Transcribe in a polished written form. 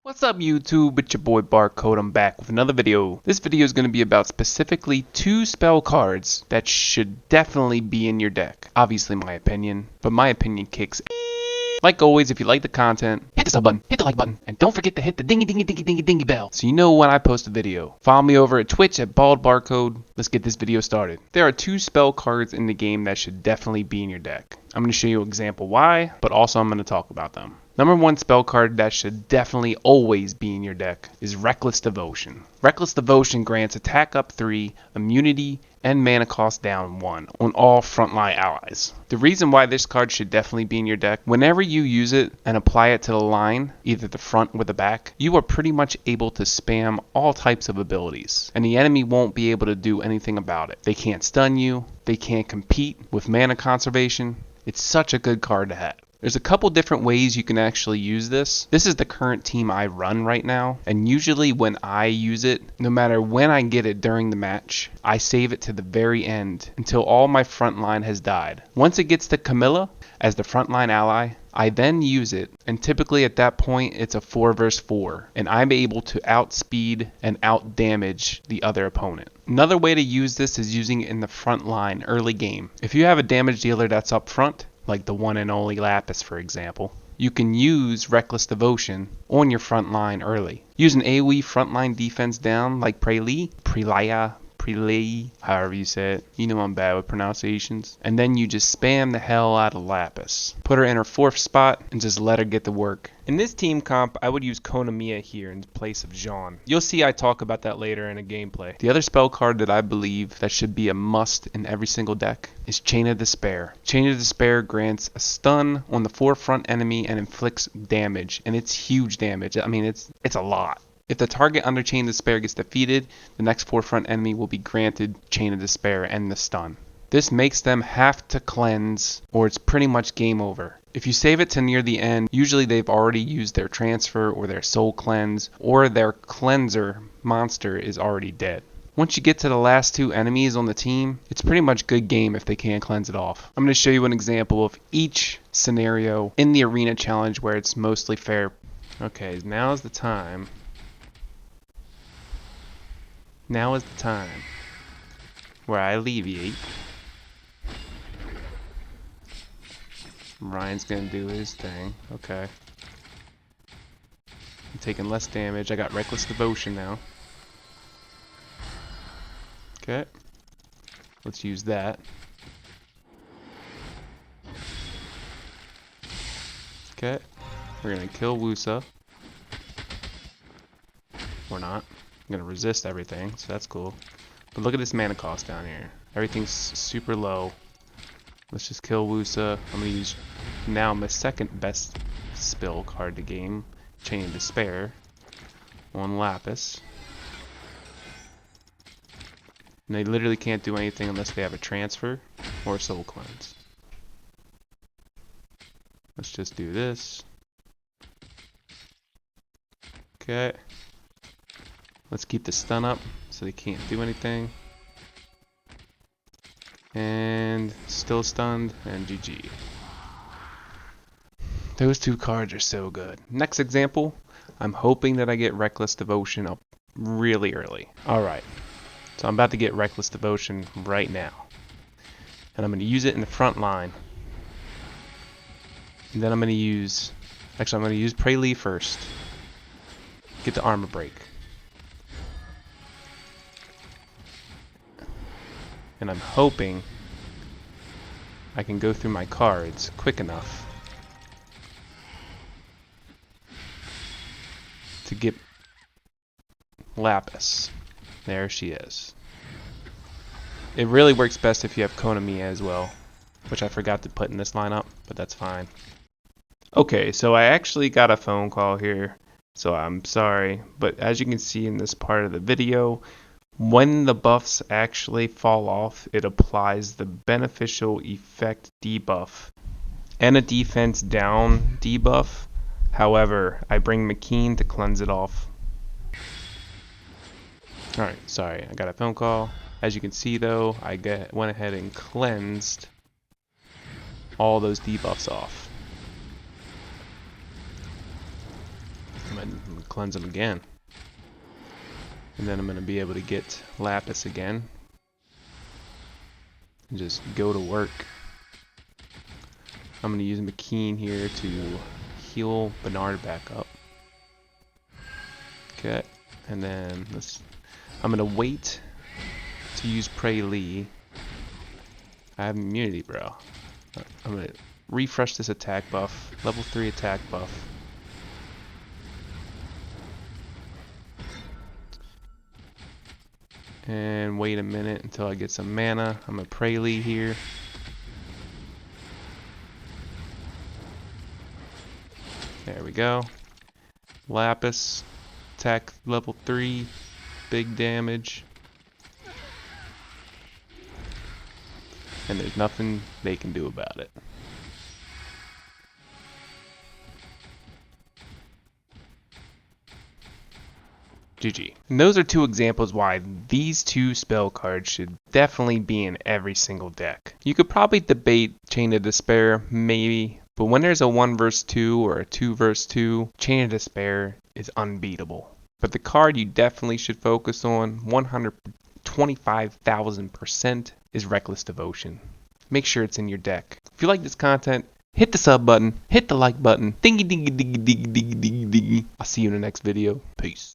What's up YouTube, it's your boy Barcode. I'm back with another video. This video is going to be about specifically 2 spell cards that should definitely be in your deck. Obviously my opinion, but my opinion kicks. Like always, if you like the content, hit the sub button, hit the like button, and don't forget to hit the dingy bell so you know when I post a video. Follow me over at Twitch at baldbarcode. Let's get this video started. There are 2 spell cards in the game that should definitely be in your deck. I'm going to show you an example why, but also I'm going to talk about them. Number 1 spell card that should definitely always be in your deck is Reckless Devotion. Reckless Devotion grants attack up 3, immunity, and mana cost down 1 on all frontline allies. The reason why this card should definitely be in your deck, whenever you use it and apply it to the line, either the front or the back, you are pretty much able to spam all types of abilities, and the enemy won't be able to do anything about it. They can't stun you, they can't compete with mana conservation. It's such a good card to have. There's a couple different ways you can actually use this. This is the current team I run right now, and usually when I use it, no matter when I get it during the match, I save it to the very end until all my front line has died. Once it gets to Camilla as the frontline ally, I then use it, and typically at that point it's a 4 vs 4, and I'm able to outspeed and out damage the other opponent. Another way to use this is using it in the front line early game. If you have a damage dealer that's up front, like the one and only Lapis for example, you can use Reckless Devotion on your front line early. Use an AoE frontline defense down like Prelaya, however you say it. You know I'm bad with pronunciations. And then you just spam the hell out of Lapis. Put her in her 4th spot and just let her get to work. In this team comp, I would use Konamiya here in place of Jean. You'll see I talk about that later in a gameplay. The other spell card that I believe that should be a must in every single deck is Chain of Despair. Chain of Despair grants a stun on the forefront enemy and inflicts damage, and it's huge damage. I mean, it's a lot. If the target under Chain of Despair gets defeated, the next forefront enemy will be granted Chain of Despair and the stun. This makes them have to cleanse, or it's pretty much game over. If you save it to near the end, usually they've already used their transfer or their soul cleanse, or their cleanser monster is already dead. Once you get to the last 2 enemies on the team, it's pretty much good game if they can't cleanse it off. I'm going to show you an example of each scenario in the arena challenge where it's mostly fair. Okay, now's the time. Now is the time where I alleviate. Ryan's gonna do his thing. Okay. I'm taking less damage. I got Reckless Devotion now. Okay. Let's use that. Okay. We're gonna kill Wusa. Or not. I'm going to resist everything, so that's cool. But look at this mana cost down here. Everything's super low. Let's just kill Wusa. I'm going to use now my second best spell card to game, Chain of Despair, on Lapis. And they literally can't do anything unless they have a transfer or a soul cleanse. Let's just do this. Okay. Let's keep the stun up so they can't do anything. And still stunned, and GG. Those 2 cards are so good. Next example, I'm hoping that I get Reckless Devotion up really early. Alright, so I'm about to get Reckless Devotion right now. And I'm going to use it in the front line. And then I'm going to use... Actually, I'm going to use Prelee first. Get the armor break. And I'm hoping I can go through my cards quick enough to get Lapis. There she is. It really works best if you have Konamiya as well, which I forgot to put in this lineup, but that's fine. Okay, so I actually got a phone call here, so I'm sorry, but as you can see in this part of the video, when the buffs actually fall off, it applies the beneficial effect debuff and a defense down debuff. However, I bring McKean to cleanse it off. Alright, sorry, I got a phone call. As you can see though, I went ahead and cleansed all those debuffs off. I'm gonna cleanse them again. And then I'm going to be able to get Lapis again. And just go to work. I'm going to use McKean here to heal Bernard back up. Okay. And then I'm going to wait to use Prey Lee. I have immunity, bro. I'm going to refresh this attack buff. Level 3 attack buff. And wait a minute until I get some mana. I'm gonna Prey Lee here. There we go. Lapis, attack level 3, big damage. And there's nothing they can do about it. GG. And those are two examples why these two spell cards should definitely be in every single deck. You could probably debate Chain of Despair, maybe, but when there's a 1 vs 2 or a 2 vs 2, Chain of Despair is unbeatable. But the card you definitely should focus on 125,000% is Reckless Devotion. Make sure it's in your deck. If you like this content, hit the sub button, hit the like button, dingy dingy dingy dingy dingy dingy. I'll see you in the next video. Peace.